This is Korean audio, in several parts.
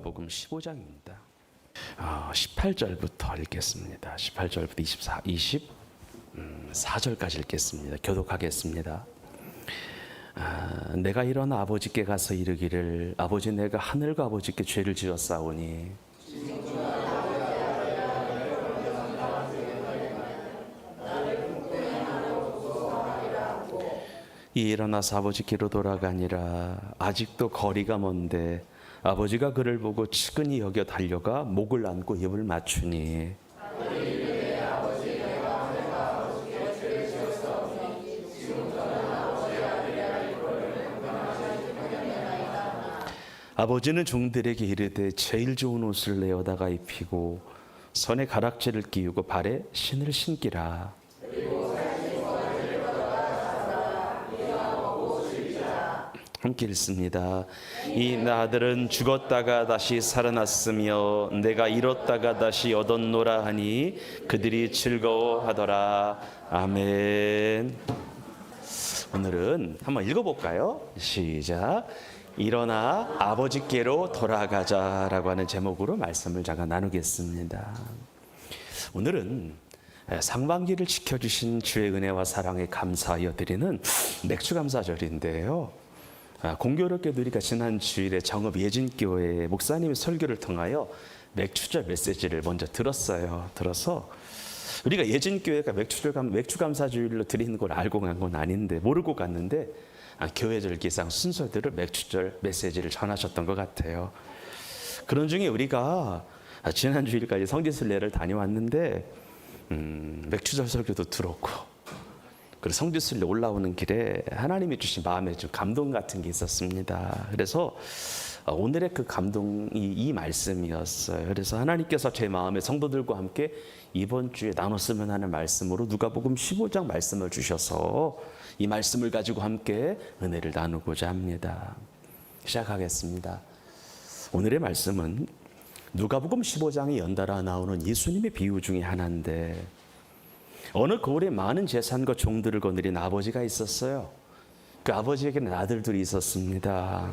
누가복음 15장입니다. 18절부터 읽겠습니다. 18절부터 24절까지 읽겠습니다. 교독하겠습니다. 내가 일어나 아버지께 가서 이르기를 아버지 내가 하늘과 아버지께 죄를 지었사오니 일어나서 아버지께로 돌아가니라. 아직도 거리가 먼데 아버지가 그를 보고 측은히 여겨 달려가 목을 안고 입을 맞추니 아버지는 종들에게 이르되 제일 좋은 옷을 내어다가 입히고 손에 가락지를 끼우고 발에 신을 신기라. 함께 읽습니다. 이 아들은 죽었다가 다시 살아났으며 내가 잃었다가 다시 얻었노라 하니 그들이 즐거워하더라. 아멘. 오늘은 한번 읽어볼까요? 시작. 일어나 아버지께로 돌아가자라고 하는 제목으로 말씀을 잠깐 나누겠습니다. 오늘은 상반기를 지켜주신 주의 은혜와 사랑에 감사하여 드리는 맥주감사절인데요. 공교롭게도 우리가 지난 주일에 정읍 예진교회 목사님의 설교를 통하여 맥주절 메시지를 먼저 들었어요. 들어서 우리가 예진교회가 맥주감사주일로 드리는 걸 알고 간 건 아닌데 모르고 갔는데 교회절 기상 순서대로 맥주절 메시지를 전하셨던 것 같아요. 그런 중에 우리가 지난 주일까지 성지순례를 다녀왔는데 맥주절 설교도 들었고 그리고 성지순례 올라오는 길에 하나님이 주신 마음에 좀 감동 같은 게 있었습니다. 그래서 오늘의 그 감동이 이 말씀이었어요. 그래서 하나님께서 제 마음에 성도들과 함께 이번 주에 나눴으면 하는 말씀으로 누가복음 15장 말씀을 주셔서 이 말씀을 가지고 함께 은혜를 나누고자 합니다. 시작하겠습니다. 오늘의 말씀은 누가복음 15장에 연달아 나오는 예수님의 비유 중에 하나인데 어느 고을에 많은 재산과 종들을 거느린 아버지가 있었어요. 그 아버지에게는 아들들이 있었습니다.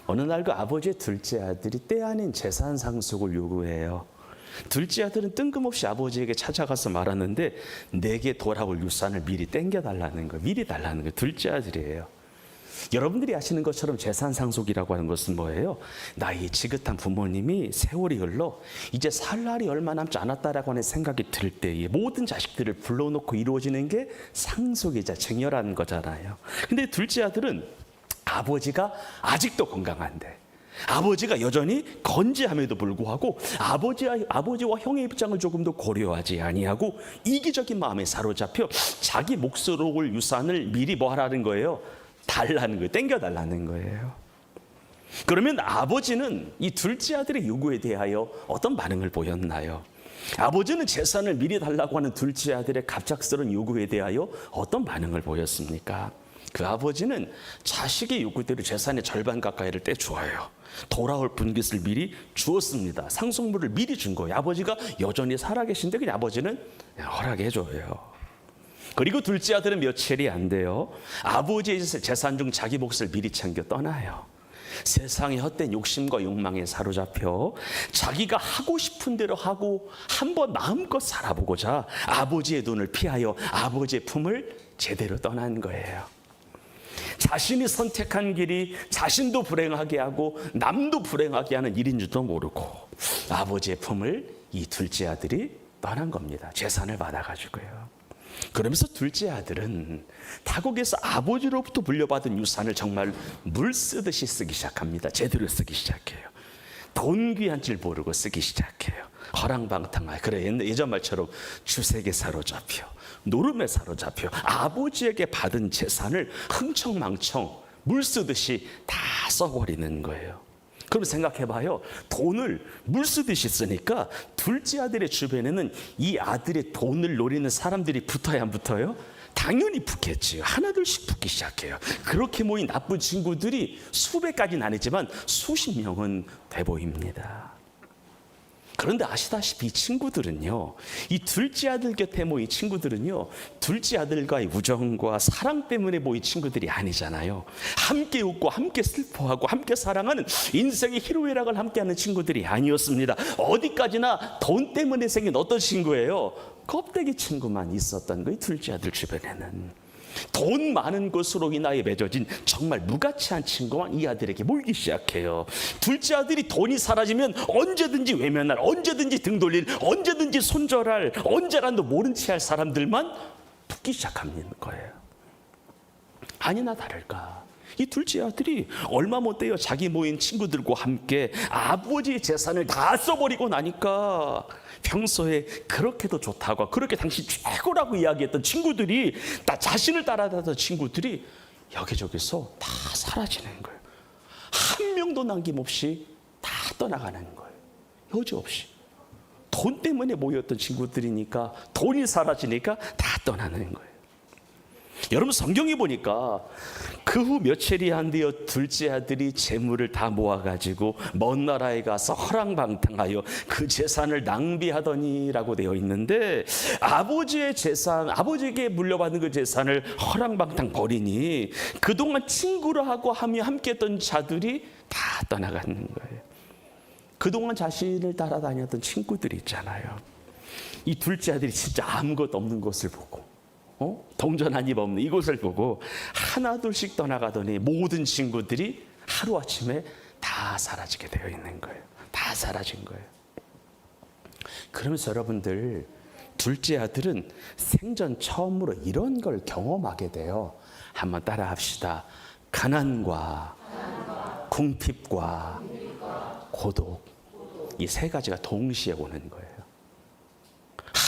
어느 날 그 아버지의 둘째 아들이 때 아닌 재산 상속을 요구해요. 둘째 아들은 뜬금없이 아버지에게 찾아가서 말하는데 내게 돌아올 유산을 미리 땡겨달라는 거예요. 미리 달라는 거예요. 둘째 아들이에요. 여러분들이 아시는 것처럼 재산 상속이라고 하는 것은 뭐예요? 나이 지긋한 부모님이 세월이 흘러 이제 살 날이 얼마 남지 않았다라고 하는 생각이 들 때에 모든 자식들을 불러놓고 이루어지는 게 상속이자 증여라는 거잖아요. 근데 둘째 아들은 아버지가 아직도 건강한데 아버지가 여전히 건재함에도 불구하고 아버지와 형의 입장을 조금 더 고려하지 아니하고 이기적인 마음에 사로잡혀 자기 몫으로 올 유산을 미리 뭐 하라는 거예요? 달라는 거예요. 땡겨달라는 거예요. 그러면 아버지는 이 둘째 아들의 요구에 대하여 어떤 반응을 보였나요? 아버지는 재산을 미리 달라고 하는 둘째 아들의 갑작스러운 요구에 대하여 어떤 반응을 보였습니까? 그 아버지는 자식의 요구대로 재산의 절반 가까이를 떼주어요. 돌아올 분깃을 미리 주었습니다. 상속물을 미리 준 거예요. 아버지가 여전히 살아계신데 그냥 아버지는 허락해 줘요. 그리고 둘째 아들은 며칠이 안 돼요. 아버지의 재산 중 자기 몫을 미리 챙겨 떠나요. 세상의 헛된 욕심과 욕망에 사로잡혀 자기가 하고 싶은 대로 하고 한번 마음껏 살아보고자 아버지의 눈을 피하여 아버지의 품을 제대로 떠난 거예요. 자신이 선택한 길이 자신도 불행하게 하고 남도 불행하게 하는 일인 줄도 모르고 아버지의 품을 이 둘째 아들이 떠난 겁니다. 재산을 받아가지고요. 그러면서 둘째 아들은 타국에서 아버지로부터 물려받은 유산을 정말 물 쓰듯이 쓰기 시작합니다. 제대로 쓰기 시작해요. 돈 귀한 줄 모르고 쓰기 시작해요. 허랑방탕하게 그래 예전 말처럼 주색에 사로잡혀 노름에 사로잡혀 아버지에게 받은 재산을 흥청망청 물 쓰듯이 다 써버리는 거예요. 그럼 생각해봐요. 돈을 물 쓰듯이 쓰니까 둘째 아들의 주변에는 이 아들의 돈을 노리는 사람들이 붙어야 안 붙어요? 당연히 붙겠지요. 하나둘씩 붙기 시작해요. 그렇게 모인 나쁜 친구들이 수백 가지는 아니지만 수십 명은 돼 보입니다. 그런데 아시다시피 이 친구들은요, 이 둘째 아들 곁에 모인 친구들은요, 둘째 아들과의 우정과 사랑 때문에 모인 친구들이 아니잖아요. 함께 웃고 함께 슬퍼하고 함께 사랑하는 인생의 희로애락을 함께하는 친구들이 아니었습니다. 어디까지나 돈 때문에 생긴 어떤 친구예요? 껍데기 친구만 있었던 거예요. 둘째 아들 주변에는. 돈 많은 것으로 인하여 맺어진 정말 무가치한 친구만 이 아들에게 모이기 시작해요. 둘째 아들이 돈이 사라지면 언제든지 외면할, 언제든지 등 돌릴, 언제든지 손절할, 언제라도 모른 채 할 사람들만 붙기 시작하는 거예요. 아니나 다를까, 이 둘째 아들이 얼마 못 돼요. 자기 모인 친구들과 함께 아버지의 재산을 다 써버리고 나니까 평소에 그렇게도 좋다고, 그렇게 당신 최고라고 이야기했던 친구들이, 나 자신을 따라다녔던 친구들이 여기저기서 다 사라지는 거예요. 한 명도 남김없이 다 떠나가는 거예요. 여지없이. 돈 때문에 모였던 친구들이니까, 돈이 사라지니까 다 떠나는 거예요. 여러분, 성경에 보니까 그 후 며칠이 안 되어 둘째 아들이 재물을 다 모아가지고 먼 나라에 가서 허랑방탕하여 그 재산을 낭비하더니라고 되어 있는데, 아버지의 재산, 아버지에게 물려받은 그 재산을 허랑방탕 버리니 그동안 친구라 하고 하며 함께했던 자들이 다 떠나가는 거예요. 그동안 자신을 따라다녔던 친구들이 있잖아요. 이 둘째 아들이 진짜 아무것도 없는 것을 보고, 동전 한 입 없는 이곳을 보고 하나 둘씩 떠나가더니 모든 친구들이 하루아침에 다 사라지게 되어 있는 거예요. 다 사라진 거예요. 그러면서 여러분들, 둘째 아들은 생전 처음으로 이런 걸 경험하게 돼요. 한번 따라 합시다. 가난과 궁핍과 고독, 이 세 가지가 동시에 오는 거예요.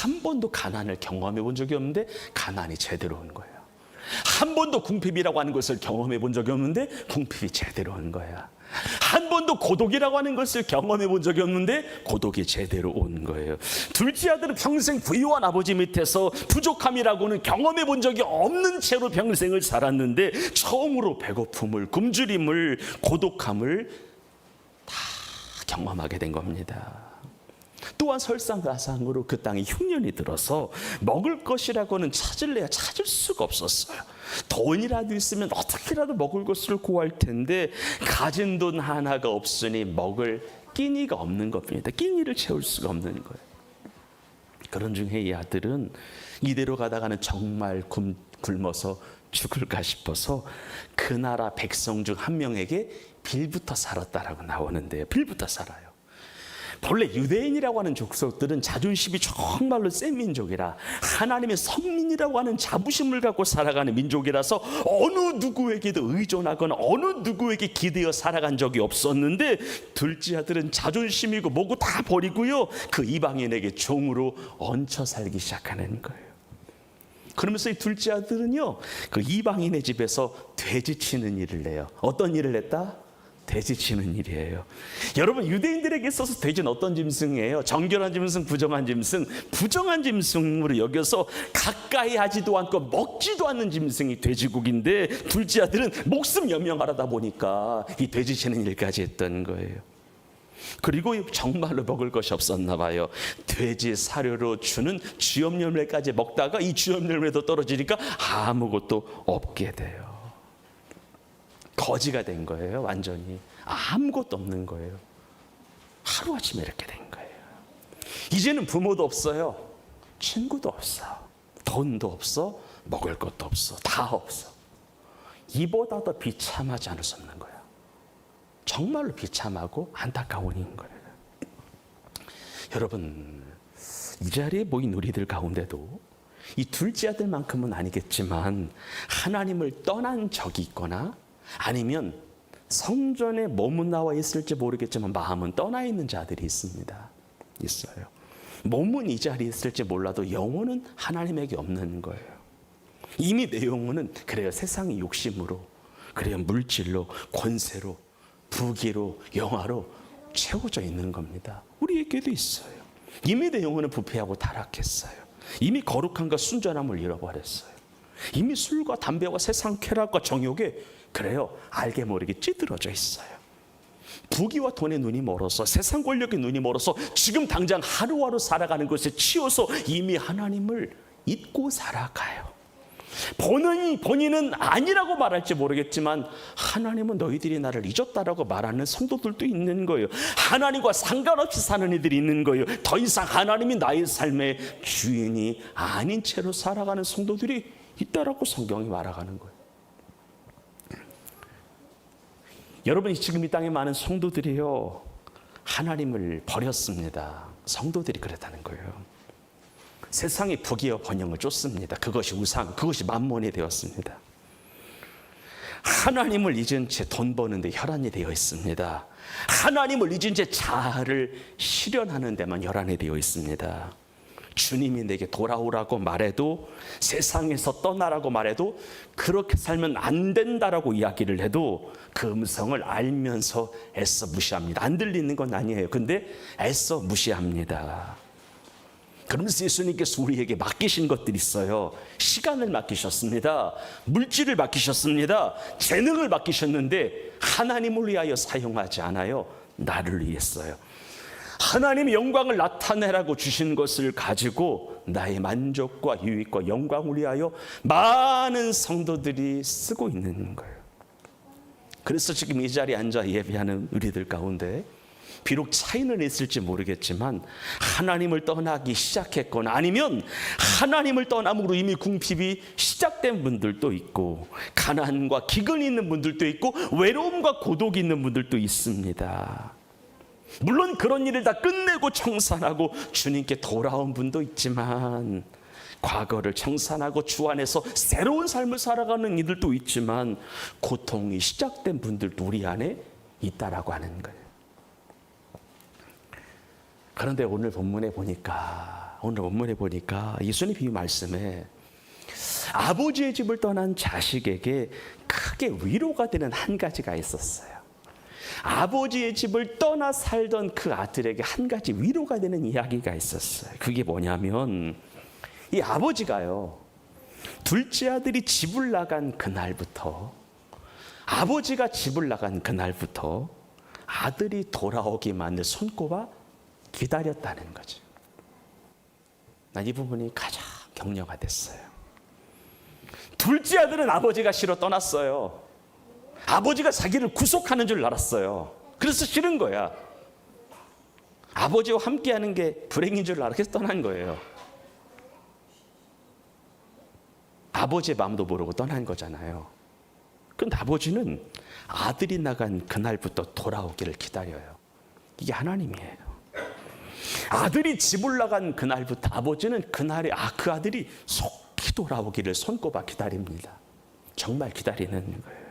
한 번도 가난을 경험해 본 적이 없는데 가난이 제대로 온 거예요. 한 번도 궁핍이라고 하는 것을 경험해 본 적이 없는데 궁핍이 제대로 온 거야. 한 번도 고독이라고 하는 것을 경험해 본 적이 없는데 고독이 제대로 온 거예요. 둘째 아들은 평생 부유한 아버지 밑에서 부족함이라고는 경험해 본 적이 없는 채로 평생을 살았는데, 처음으로 배고픔을, 굶주림을, 고독함을 다 경험하게 된 겁니다. 또한 설상가상으로 그 땅에 흉년이 들어서 먹을 것이라고는 찾을래야 찾을 수가 없었어요. 돈이라도 있으면 어떻게라도 먹을 것을 구할 텐데 가진 돈 하나가 없으니 먹을 끼니가 없는 겁니다. 끼니를 채울 수가 없는 거예요. 그런 중에 이 아들은 이대로 가다가는 정말 굶어서 죽을까 싶어서 그 나라 백성 중 한 명에게 빌부터 살았다라고 나오는데요. 빌부터 살아요. 본래 유대인이라고 하는 족속들은 자존심이 정말로 센 민족이라, 하나님의 선민이라고 하는 자부심을 갖고 살아가는 민족이라서 어느 누구에게도 의존하거나 어느 누구에게 기대어 살아간 적이 없었는데, 둘째 아들은 자존심이고 뭐고 다 버리고요, 그 이방인에게 종으로 얹혀 살기 시작하는 거예요. 그러면서 이 둘째 아들은요, 그 이방인의 집에서 돼지 치는 일을 해요. 어떤 일을 했다? 돼지 치는 일이에요. 여러분, 유대인들에게 있어서 돼지는 어떤 짐승이에요? 정결한 짐승, 부정한 짐승. 부정한 짐승으로 여겨서 가까이 하지도 않고 먹지도 않는 짐승이 돼지고기인데, 둘째 아들은 목숨 연명하려다 보니까 이 돼지 치는 일까지 했던 거예요. 그리고 정말로 먹을 것이 없었나 봐요. 돼지 사료로 주는 쥐염열매까지 먹다가 이 쥐염열매도 떨어지니까 아무것도 없게 돼요. 거지가 된 거예요. 완전히 아무것도 없는 거예요. 하루아침에 이렇게 된 거예요. 이제는 부모도 없어요. 친구도 없어. 돈도 없어. 먹을 것도 없어. 다 없어. 이보다 더 비참하지 않을 수 없는 거예요. 정말로 비참하고 안타까운 일인 거예요. 여러분, 이 자리에 모인 우리들 가운데도 이 둘째 아들만큼은 아니겠지만 하나님을 떠난 적이 있거나, 아니면 성전에 몸은 나와 있을지 모르겠지만 마음은 떠나 있는 자들이 있습니다. 있어요. 몸은 이 자리에 있을지 몰라도 영혼은 하나님에게 없는 거예요. 이미 내 영혼은 그래요, 세상의 욕심으로, 그래요, 물질로, 권세로, 부귀로, 영화로 채워져 있는 겁니다. 우리에게도 있어요. 이미 내 영혼은 부패하고 타락했어요. 이미 거룩함과 순전함을 잃어버렸어요. 이미 술과 담배와 세상 쾌락과 정욕에, 그래요, 알게 모르게 찌들어져 있어요. 부귀와 돈의 눈이 멀어서, 세상 권력의 눈이 멀어서 지금 당장 하루하루 살아가는 것에 치여서 이미 하나님을 잊고 살아가요. 본인은 아니라고 말할지 모르겠지만 하나님은 너희들이 나를 잊었다라고 말하는 성도들도 있는 거예요. 하나님과 상관없이 사는 이들이 있는 거예요. 더 이상 하나님이 나의 삶의 주인이 아닌 채로 살아가는 성도들이 있다라고 성경이 말하는 거예요. 여러분, 지금 이 땅에 많은 성도들이요, 하나님을 버렸습니다. 성도들이 그랬다는 거예요. 세상의 부귀와 번영을 쫓습니다. 그것이 우상, 그것이 만몬이 되었습니다. 하나님을 잊은 채 돈 버는 데 혈안이 되어 있습니다. 하나님을 잊은 채 자아를 실현하는 데만 혈안이 되어 있습니다. 주님이 내게 돌아오라고 말해도, 세상에서 떠나라고 말해도, 그렇게 살면 안 된다라고 이야기를 해도 그 음성을 알면서 애써 무시합니다. 안 들리는 건 아니에요. 근데 애써 무시합니다. 그러면서 예수님께서 우리에게 맡기신 것들이 있어요. 시간을 맡기셨습니다. 물질을 맡기셨습니다. 재능을 맡기셨는데 하나님을 위하여 사용하지 않아요. 나를 위했어요. 하나님의 영광을 나타내라고 주신 것을 가지고 나의 만족과 유익과 영광을 위하여 많은 성도들이 쓰고 있는 거예요. 그래서 지금 이 자리에 앉아 예배하는 우리들 가운데 비록 차이는 있을지 모르겠지만 하나님을 떠나기 시작했거나 아니면 하나님을 떠남으로 이미 궁핍이 시작된 분들도 있고, 가난과 기근이 있는 분들도 있고, 외로움과 고독이 있는 분들도 있습니다. 물론 그런 일을 다 끝내고 청산하고 주님께 돌아온 분도 있지만, 과거를 청산하고 주 안에서 새로운 삶을 살아가는 이들도 있지만, 고통이 시작된 분들도 우리 안에 있다라고 하는 거예요. 그런데 오늘 본문에 보니까 예수님 비유 말씀에 아버지의 집을 떠난 자식에게 크게 위로가 되는 한 가지가 있었어요. 아버지의 집을 떠나 살던 그 아들에게 한 가지 위로가 되는 이야기가 있었어요. 그게 뭐냐면, 이 아버지가요, 둘째 아들이 집을 나간 그날부터, 아버지가 집을 나간 그날부터 아들이 돌아오기만을 손꼽아 기다렸다는 거죠. 난 이 부분이 가장 격려가 됐어요. 둘째 아들은 아버지가 싫어 떠났어요. 아버지가 자기를 구속하는 줄 알았어요. 그래서 싫은 거야. 아버지와 함께하는 게 불행인 줄 알아서 떠난 거예요. 아버지의 마음도 모르고 떠난 거잖아요. 그런데 아버지는 아들이 나간 그날부터 돌아오기를 기다려요. 이게 하나님이에요. 아들이 집을 나간 그날부터 아버지는 그날에 그 아들이 속히 돌아오기를 손꼽아 기다립니다. 정말 기다리는 거예요.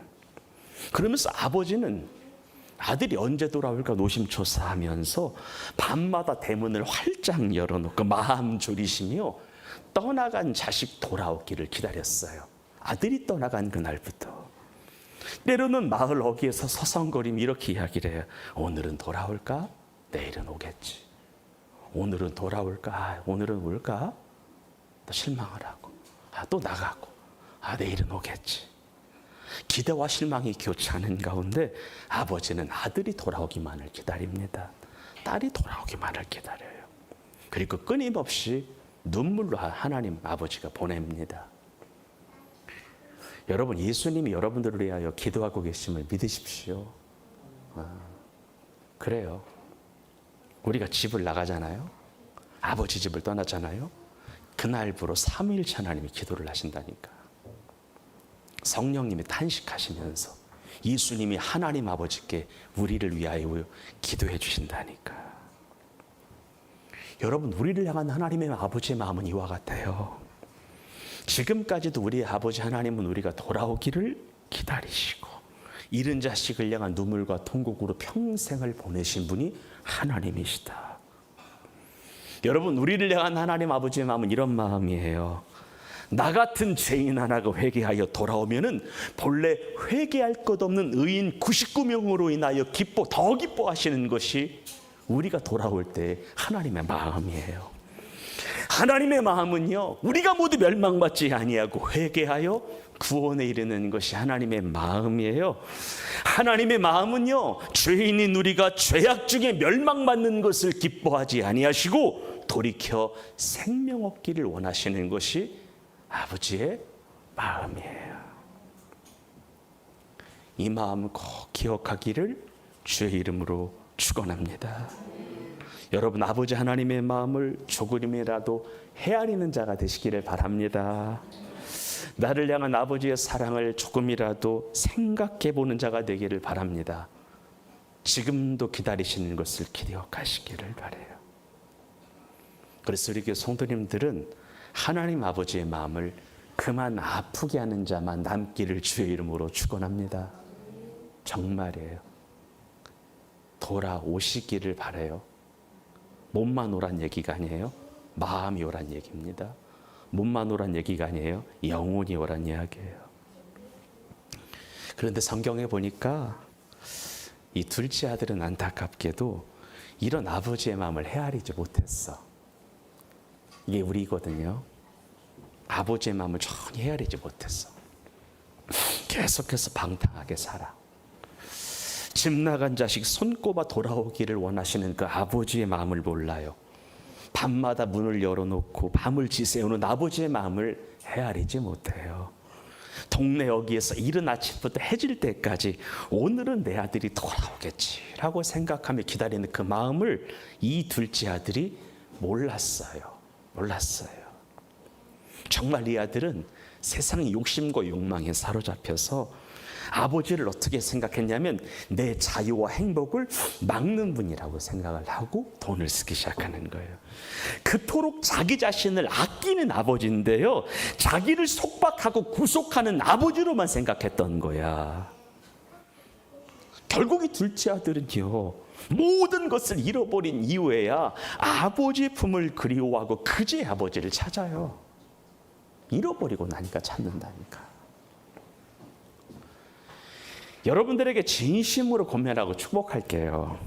그러면서 아버지는 아들이 언제 돌아올까 노심초사하면서 밤마다 대문을 활짝 열어놓고 마음 졸이시며 떠나간 자식 돌아오기를 기다렸어요. 아들이 떠나간 그날부터. 때로는 마을 어귀에서 서성거리며 이렇게 이야기를 해요. 오늘은 돌아올까? 내일은 오겠지. 오늘은 돌아올까? 오늘은 올까? 또 실망을 하고, 또 나가고, 내일은 오겠지. 기대와 실망이 교차하는 가운데 아버지는 아들이 돌아오기만을 기다립니다. 딸이 돌아오기만을 기다려요. 그리고 끊임없이 눈물로 하나님 아버지가 보냅니다. 여러분, 예수님이 여러분들을 위하여 기도하고 계심을 믿으십시오. 그래요. 우리가 집을 나가잖아요. 아버지 집을 떠나잖아요. 그날부로 3일째 하나님이 기도를 하신다니까. 성령님이 탄식하시면서 예수님이 하나님 아버지께 우리를 위하여 기도해 주신다니까. 여러분, 우리를 향한 하나님의 아버지의 마음은 이와 같아요. 지금까지도 우리의 아버지 하나님은 우리가 돌아오기를 기다리시고 잃은 자식을 향한 눈물과 통곡으로 평생을 보내신 분이 하나님이시다. 여러분, 우리를 향한 하나님 아버지의 마음은 이런 마음이에요. 나 같은 죄인 하나가 회개하여 돌아오면은 본래 회개할 것 없는 의인 99명으로 인하여 더 기뻐하시는 것이 우리가 돌아올 때 하나님의 마음이에요. 하나님의 마음은요, 우리가 모두 멸망받지 아니하고 회개하여 구원에 이르는 것이 하나님의 마음이에요. 하나님의 마음은요, 죄인인 우리가 죄악 중에 멸망받는 것을 기뻐하지 아니하시고 돌이켜 생명 얻기를 원하시는 것이 아버지의 마음이에요. 이 마음 꼭 기억하기를 주의 이름으로 축원합니다. 여러분, 아버지 하나님의 마음을 조금이라도 헤아리는 자가 되시기를 바랍니다. 나를 향한 아버지의 사랑을 조금이라도 생각해 보는 자가 되기를 바랍니다. 지금도 기다리시는 것을 기억하시기를 바라요. 그래서 우리 교회 성도님들은 하나님 아버지의 마음을 그만 아프게 하는 자만 남기를 주의 이름으로 축원합니다. 정말이에요. 돌아오시기를 바라요. 몸만 오란 얘기가 아니에요. 마음이 오란 얘기입니다. 몸만 오란 얘기가 아니에요. 영혼이 오란 이야기예요. 그런데 성경에 보니까 이 둘째 아들은 안타깝게도 이런 아버지의 마음을 헤아리지 못했어. 이게 우리거든요. 아버지의 마음을 전혀 헤아리지 못했어. 계속해서 방탕하게 살아. 집 나간 자식 손꼽아 돌아오기를 원하시는 그 아버지의 마음을 몰라요. 밤마다 문을 열어놓고 밤을 지새우는 아버지의 마음을 헤아리지 못해요. 동네 여기에서 이른 아침부터 해질 때까지 오늘은 내 아들이 돌아오겠지라고 생각하며 기다리는 그 마음을 이 둘째 아들이 몰랐어요. 정말 이 아들은 세상의 욕심과 욕망에 사로잡혀서 아버지를 어떻게 생각했냐면 내 자유와 행복을 막는 분이라고 생각을 하고 돈을 쓰기 시작하는 거예요. 그토록 자기 자신을 아끼는 아버지인데요, 자기를 속박하고 구속하는 아버지로만 생각했던 거야. 결국 이 둘째 아들은요, 모든 것을 잃어버린 이후에야 아버지의 품을 그리워하고 그제야 아버지를 찾아요. 잃어버리고 나니까 찾는다니까. 여러분들에게 진심으로 권면하고 축복할게요.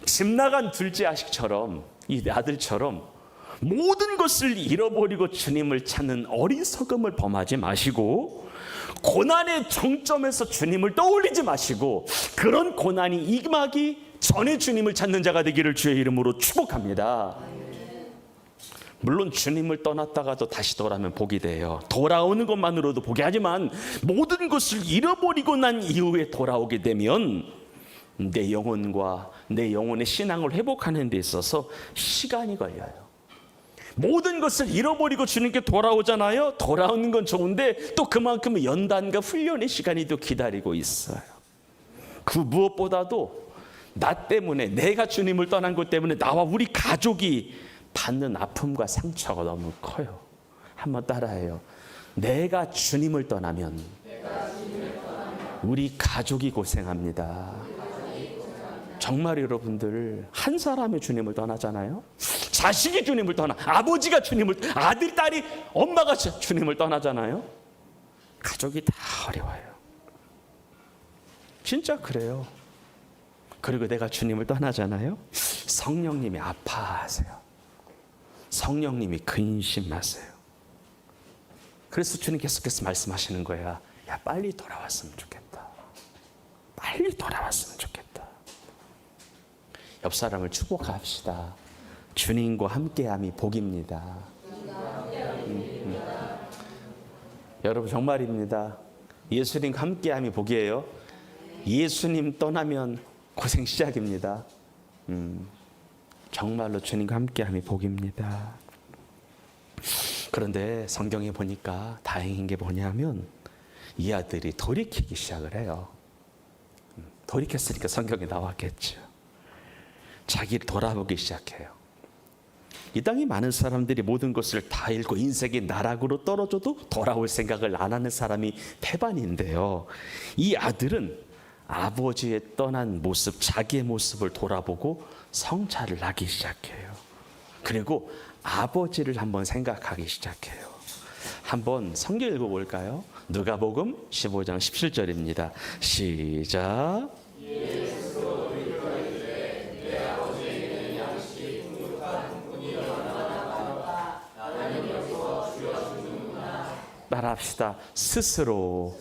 집 나간 둘째 아식처럼, 이 아들처럼 모든 것을 잃어버리고 주님을 찾는 어리석음을 범하지 마시고, 고난의 정점에서 주님을 떠올리지 마시고, 그런 고난이 임하기 전에 주님을 찾는 자가 되기를 주의 이름으로 축복합니다. 물론 주님을 떠났다가도 다시 돌아오면 복이 돼요. 돌아오는 것만으로도 복이, 하지만 모든 것을 잃어버리고 난 이후에 돌아오게 되면 내 영혼과 내 영혼의 신앙을 회복하는 데 있어서 시간이 걸려요. 모든 것을 잃어버리고 주님께 돌아오잖아요. 돌아오는 건 좋은데 또 그만큼 연단과 훈련의 시간이 또 기다리고 있어요. 그 무엇보다도 나 때문에, 내가 주님을 떠난 것 때문에 나와 우리 가족이 받는 아픔과 상처가 너무 커요. 한번 따라해요. 내가 주님을 떠나면 우리 가족이 고생합니다. 정말 여러분들, 한 사람이 주님을 떠나잖아요. 자식이 주님을 떠나, 아버지가 주님을, 아들, 딸이, 엄마가 주님을 떠나잖아요. 가족이 다 어려워요. 진짜 그래요. 그리고 내가 주님을 떠나잖아요. 성령님이 아파하세요. 성령님이 근심하세요. 그래서 주님 계속해서 말씀하시는 거야. 야, 빨리 돌아왔으면 좋겠다. 빨리 돌아왔으면 좋겠다. 옆 사람을 축복합시다. 주님과 함께함이 복입니다. 여러분, 정말입니다. 예수님과 함께함이 복이에요. 예수님 떠나면 고생 시작입니다. 정말로 주님과 함께함이 복입니다. 그런데 성경에 보니까 다행인 게 뭐냐면 이 아들이 돌이키기 시작을 해요. 돌이켰으니까 성경에 나왔겠죠. 자기를 돌아보기 시작해요. 이 땅에 많은 사람들이 모든 것을 다 잃고 인생의 나락으로 떨어져도 돌아올 생각을 안 하는 사람이 태반인데요, 이 아들은 아버지의 떠난 모습, 자기의 모습을 돌아보고 성찰을 하기 시작해요. 그리고 아버지를 한번 생각하기 시작해요. 한번 성경 읽어볼까요? 누가복음 15장 17절입니다. 시작. 따라합시다. 스스로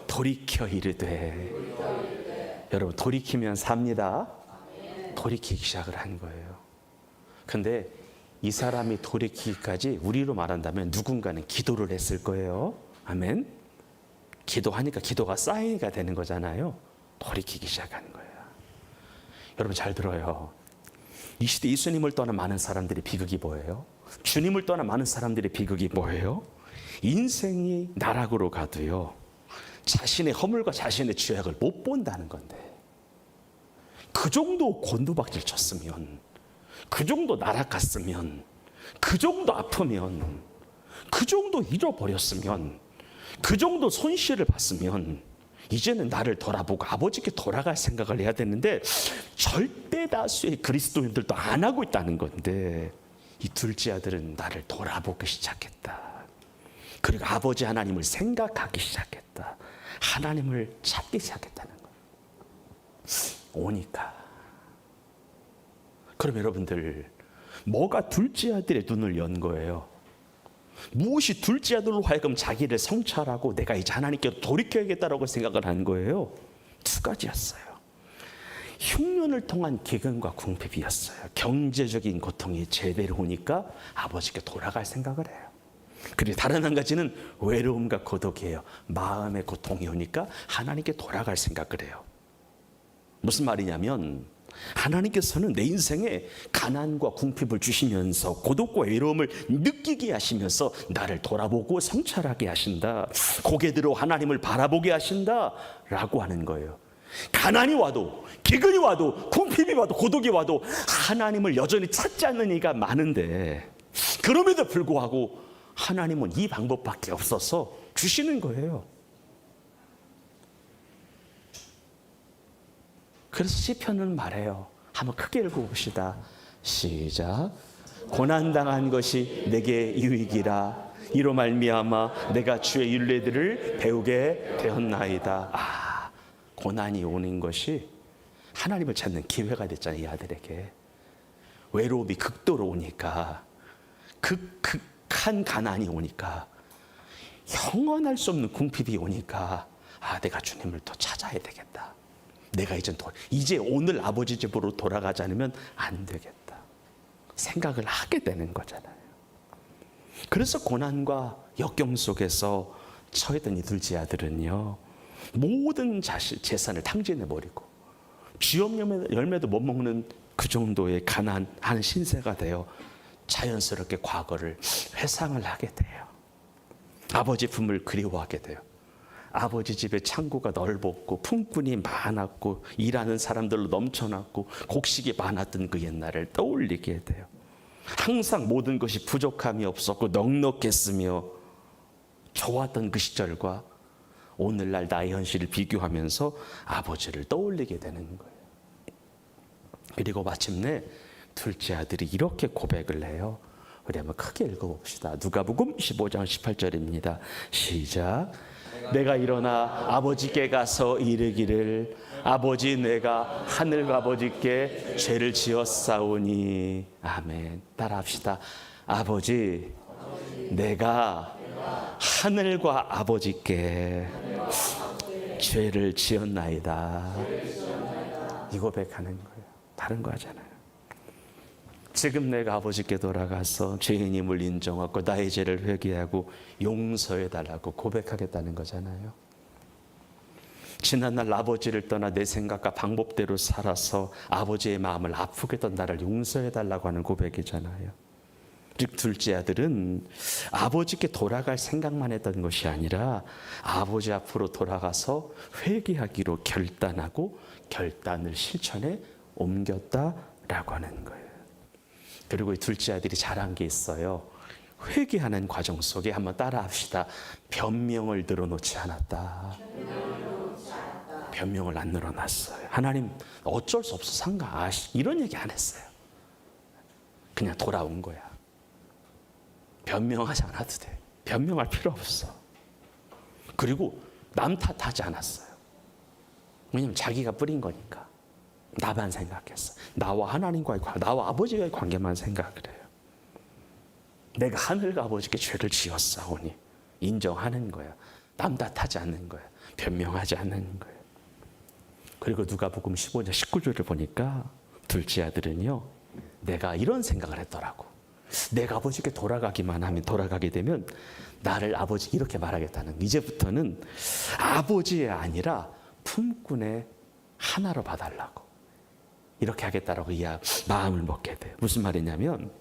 돌이켜 이르되. 여러분, 돌이키면 삽니다. 돌이키기 시작을 한 거예요. 근데 이 사람이 돌이키기까지 우리로 말한다면 누군가는 기도를 했을 거예요. 아멘. 기도하니까 기도가 쌓이니까 되는 거잖아요. 돌이키기 시작하는 거예요. 여러분 잘 들어요. 이 시대 예수님을 떠난 많은 사람들의 비극이 뭐예요? 주님을 떠난 많은 사람들의 비극이 뭐예요? 인생이 나락으로 가도요, 자신의 허물과 자신의 죄악을 못 본다는 건데, 그 정도 곤두박질 쳤으면, 그 정도 나락갔으면, 그 정도 아프면, 그 정도 잃어버렸으면, 그 정도 손실을 봤으면 이제는 나를 돌아보고 아버지께 돌아갈 생각을 해야 되는데, 절대 다수의 그리스도인들도 안 하고 있다는 건데, 이 둘째 아들은 나를 돌아보기 시작했다. 그리고 아버지 하나님을 생각하기 시작했다. 하나님을 찾기 시작했다는 거예요. 오니까. 그럼 여러분들, 뭐가 둘째 아들의 눈을 연 거예요? 무엇이 둘째 아들로 하여금 자기를 성찰하고 내가 이제 하나님께 돌이켜야겠다라고 생각을 한 거예요? 두 가지였어요. 흉년을 통한 기근과 궁핍이었어요. 경제적인 고통이 제대로 오니까 아버지께 돌아갈 생각을 해요. 그리고 다른 한 가지는 외로움과 고독이에요. 마음의 고통이 오니까 하나님께 돌아갈 생각을 해요. 무슨 말이냐면, 하나님께서는 내 인생에 가난과 궁핍을 주시면서 고독과 외로움을 느끼게 하시면서 나를 돌아보고 성찰하게 하신다. 고개 들어 하나님을 바라보게 하신다 라고 하는 거예요. 가난이 와도, 기근이 와도, 궁핍이 와도, 고독이 와도 하나님을 여전히 찾지 않는 이가 많은데, 그럼에도 불구하고 하나님은 이 방법밖에 없어서 주시는 거예요. 그래서 시편은 말해요. 한번 크게 읽어봅시다. 시작. 고난당한 것이 내게 유익이라. 이로 말미암아 내가 주의 율례들을 배우게 되었나이다. 고난이 오는 것이 하나님을 찾는 기회가 됐잖아요. 이 아들에게. 외로움이 극도로 오니까, 극한 가난이 오니까, 형언할 수 없는 궁핍이 오니까, 내가 주님을 더 찾아야 되겠다. 내가 이제 오늘 아버지 집으로 돌아가지 않으면 안 되겠다 생각을 하게 되는 거잖아요. 그래서 고난과 역경 속에서 처했던 이 둘째 아들은요, 모든 재산을 탕진해버리고 쥐업 열매도 못 먹는 그 정도의 가난한 신세가 되어 자연스럽게 과거를 회상을 하게 돼요. 아버지 품을 그리워하게 돼요. 아버지 집에 창고가 넓었고 품꾼이 많았고 일하는 사람들로 넘쳐났고 곡식이 많았던 그 옛날을 떠올리게 돼요. 항상 모든 것이 부족함이 없었고 넉넉했으며 좋았던 그 시절과 오늘날 나의 현실을 비교하면서 아버지를 떠올리게 되는 거예요. 그리고 마침내 둘째 아들이 이렇게 고백을 해요. 우리 한번 크게 읽어봅시다. 누가복음 15장 18절입니다. 시작. 내가 일어나 아버지께 가서 이르기를, 아버지, 내가 하늘과 아버지께 죄를 지었사오니. 아멘. 따라합시다. 아버지, 내가 하늘과 아버지께 죄를 지었나이다. 이 고백하는 거예요. 다른 거 하잖아요. 지금 내가 아버지께 돌아가서 죄인임을 인정하고 나의 죄를 회개하고 용서해달라고 고백하겠다는 거잖아요. 지난날 아버지를 떠나 내 생각과 방법대로 살아서 아버지의 마음을 아프게 했던 나를 용서해달라고 하는 고백이잖아요. 즉 둘째 아들은 아버지께 돌아갈 생각만 했던 것이 아니라 아버지 앞으로 돌아가서 회개하기로 결단하고 결단을 실천에 옮겼다라고 하는 거예요. 그리고 이 둘째 아들이 잘한 게 있어요. 회개하는 과정 속에 한번 따라합시다. 변명을 늘어놓지 않았다. 변명을 안 늘어놨어요. 하나님 어쩔 수 없어 상가 이런 얘기 안 했어요. 그냥 돌아온 거야. 변명하지 않아도 돼. 변명할 필요 없어. 그리고 남 탓하지 않았어요. 왜냐면 자기가 뿌린 거니까. 나만 생각했어. 나와 하나님과의 나와 아버지와의 관계만 생각을 해요. 내가 하늘과 아버지께 죄를 지었사오니 인정하는 거예요. 남 탓하지 않는 거예요. 변명하지 않는 거예요. 그리고 누가복음 15장 19절을 보니까 둘째 아들은요, 내가 이런 생각을 했더라고. 내가 아버지께 돌아가게 되면 나를 아버지 이렇게 말하겠다는, 이제부터는 아버지의 아니라 품꾼의 하나로 봐달라고 이렇게 하겠다라고 마음을 먹게 돼요. 무슨 말이냐면,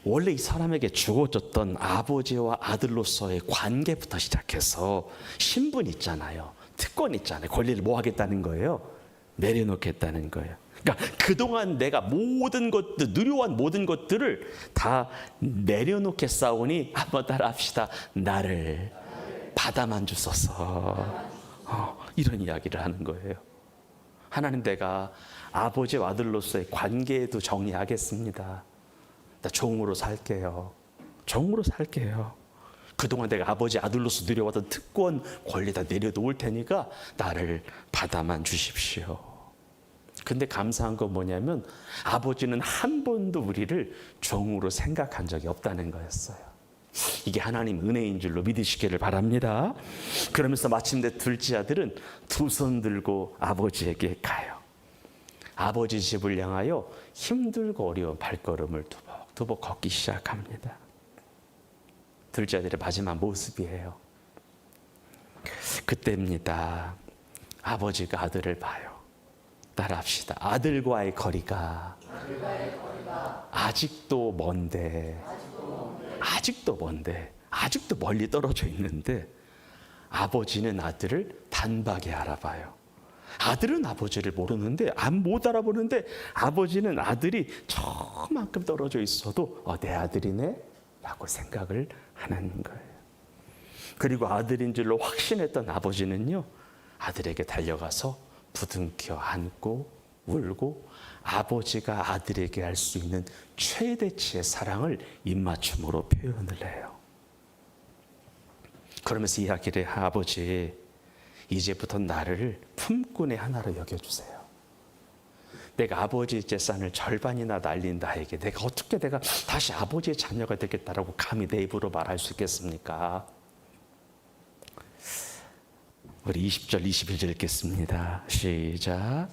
원래 이 사람에게 주어졌던 아버지와 아들로서의 관계부터 시작해서 신분 있잖아요, 특권 있잖아요, 권리를 뭐 하겠다는 거예요? 내려놓겠다는 거예요. 그러니까 그동안 내가 모든 것들, 누려온 모든 것들을 다 내려놓겠사오니 한번 따라합시다. 나를 받아만 주소서. 이런 이야기를 하는 거예요. 하나님, 내가 아버지와 아들로서의 관계에도 정리하겠습니다. 나 종으로 살게요. 종으로 살게요. 그동안 내가 아버지 아들로서 누려왔던 특권 권리 다 내려놓을 테니까 나를 받아만 주십시오. 근데 감사한 건 뭐냐면, 아버지는 한 번도 우리를 종으로 생각한 적이 없다는 거였어요. 이게 하나님 은혜인 줄로 믿으시기를 바랍니다. 그러면서 마침내 둘째 아들은 두 손 들고 아버지에게 가요. 아버지 집을 향하여 힘들고 어려운 발걸음을 두벅두벅 걷기 시작합니다. 둘째 아들의 마지막 모습이에요. 그때입니다. 아버지가 아들을 봐요. 따라합시다. 아들과의 거리가 아직도 먼데, 아직도 멀리 떨어져 있는데, 아버지는 아들을 단박에 알아봐요. 아들은 아버지를 모르는데, 못 알아보는데, 아버지는 아들이 저만큼 떨어져 있어도 내 아들이네 라고 생각을 하는 거예요. 그리고 아들인 줄로 확신했던 아버지는요, 아들에게 달려가서 부둥켜 안고 울고 아버지가 아들에게 할 수 있는 최대치의 사랑을 입맞춤으로 표현을 해요. 그러면서 이야기를 해. 아버지, 이제부터 나를 품꾼의 하나로 여겨주세요. 내가 아버지의 재산을 절반이나 날린 나에게 내가 어떻게 다시 아버지의 자녀가 되겠다라고 감히 내 입으로 말할 수 있겠습니까? 우리 20절 21절 읽겠습니다. 시작.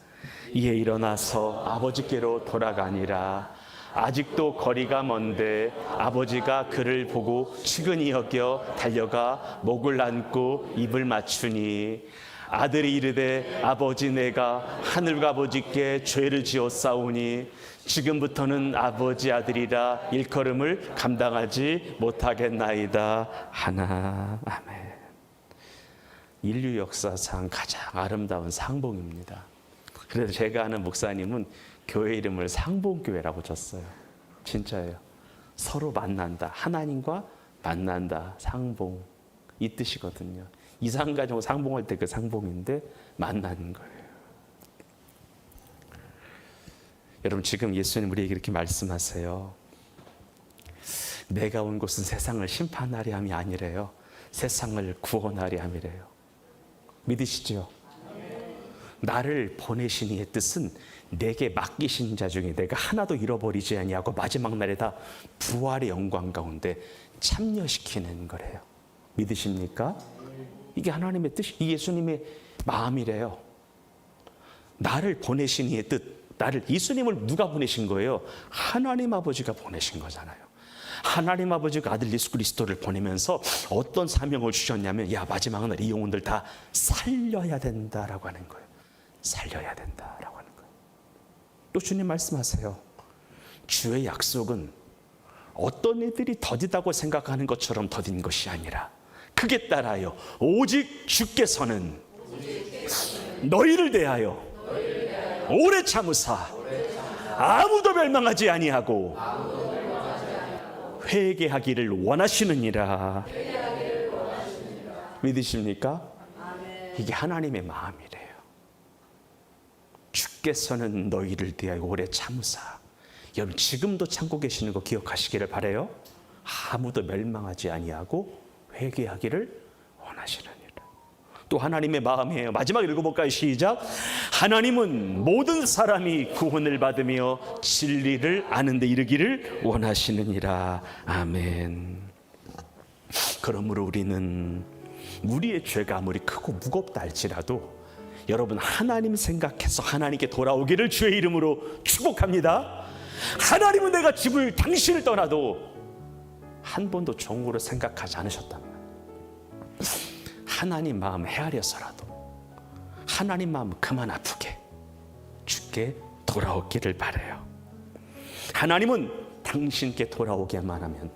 이에 일어나서 아버지께로 돌아가니라. 아직도 거리가 먼데 아버지가 그를 보고 측은히 여겨 달려가 목을 안고 입을 맞추니, 아들이 이르되 아버지, 내가 하늘과 아버지께 죄를 지었사오니 지금부터는 아버지 아들이라 일컬음을 감당하지 못하겠나이다 하나. 아멘. 인류 역사상 가장 아름다운 상봉입니다. 그래서 제가 아는 목사님은 교회 이름을 상봉교회라고 졌어요. 진짜예요. 서로 만난다, 하나님과 만난다, 상봉, 이 뜻이거든요. 이상가족 상봉할 때 그 상봉인데 만나는 거예요. 여러분, 지금 예수님 우리에게 이렇게 말씀하세요. 내가 온 곳은 세상을 심판하려 함이 아니래요. 세상을 구원하려 함이래요. 믿으시죠? 나를 보내신 이의 뜻은 내게 맡기신 자 중에 내가 하나도 잃어버리지 아니하고 마지막 날에 다 부활의 영광 가운데 참여시키는 거래요. 믿으십니까? 이게 하나님의 뜻이, 이 예수님의 마음이래요. 나를 보내신 이의 뜻, 예수님을 누가 보내신 거예요? 하나님 아버지가 보내신 거잖아요. 하나님 아버지가 아들 예수 그리스도를 보내면서 어떤 사명을 주셨냐면, 마지막 날 이 영혼들 다 살려야 된다라고 하는 거예요. 살려야 된다라고 하는 거예요. 또 주님 말씀하세요. 주의 약속은 어떤 이들이 더디다고 생각하는 것처럼 더딘 것이 아니라 크게 따라요. 오직 주께서는 너희를 대하여 오래 참으사 아무도 멸망하지 아니하고 회개하기를 원하시느니라. 믿으십니까? 이게 하나님의 마음이래요. 주께서는 너희를 대하여 오래 참으사. 여러분, 지금도 참고 계시는 거 기억하시기를 바라요. 아무도 멸망하지 아니하고 회개하기를 원하시느니라. 또 하나님의 마음이에요. 마지막 읽어볼까요? 시작. 하나님은 모든 사람이 구원을 받으며 진리를 아는 데 이르기를 원하시느니라. 아멘. 그러므로 우리는 우리의 죄가 아무리 크고 무겁다 할지라도 여러분, 하나님 생각해서 하나님께 돌아오기를 주의 이름으로 축복합니다. 하나님은 내가 집을 당신을 떠나도 한 번도 종으로 생각하지 않으셨단 말이에요. 하나님 마음 헤아려서라도 하나님 마음 그만 아프게 주께 돌아오기를 바라요. 하나님은 당신께 돌아오게만 하면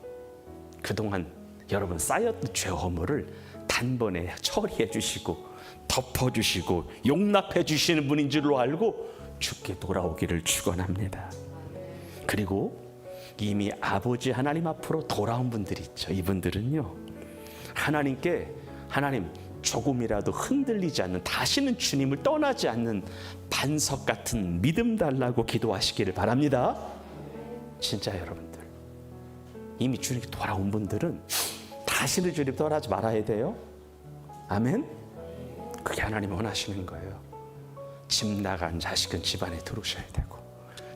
그동안 여러분 쌓였던 죄 허물을 단번에 처리해 주시고 덮어주시고 용납해 주시는 분인 줄로 알고 주께 돌아오기를 축원합니다. 그리고 이미 아버지 하나님 앞으로 돌아온 분들이 있죠. 이분들은요, 하나님 조금이라도 흔들리지 않는, 다시는 주님을 떠나지 않는 반석 같은 믿음 달라고 기도하시기를 바랍니다. 진짜 여러분들, 이미 주님께 돌아온 분들은 다시는 주님 떠나지 말아야 돼요. 아멘. 그게 하나님 원하시는 거예요. 집 나간 자식은 집안에 들어오셔야 되고,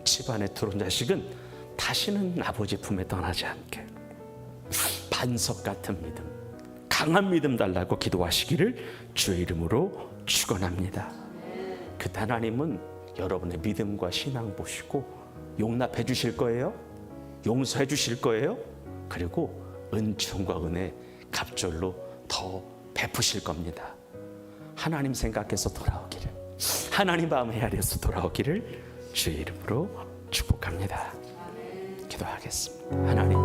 집안에 들어온 자식은 다시는 아버지 품에 떠나지 않게 반석 같은 믿음, 강한 믿음 달라고 기도하시기를 주의 이름으로 축원합니다. 그때 하나님은 여러분의 믿음과 신앙 보시고 용납해 주실 거예요. 용서해 주실 거예요. 그리고 은총과 은혜 갑절로 더 베푸실 겁니다. 하나님 생각해서 돌아오기를, 하나님 마음 헤아려서 돌아오기를 주의 이름으로 축복합니다. 기도하겠습니다. 하나님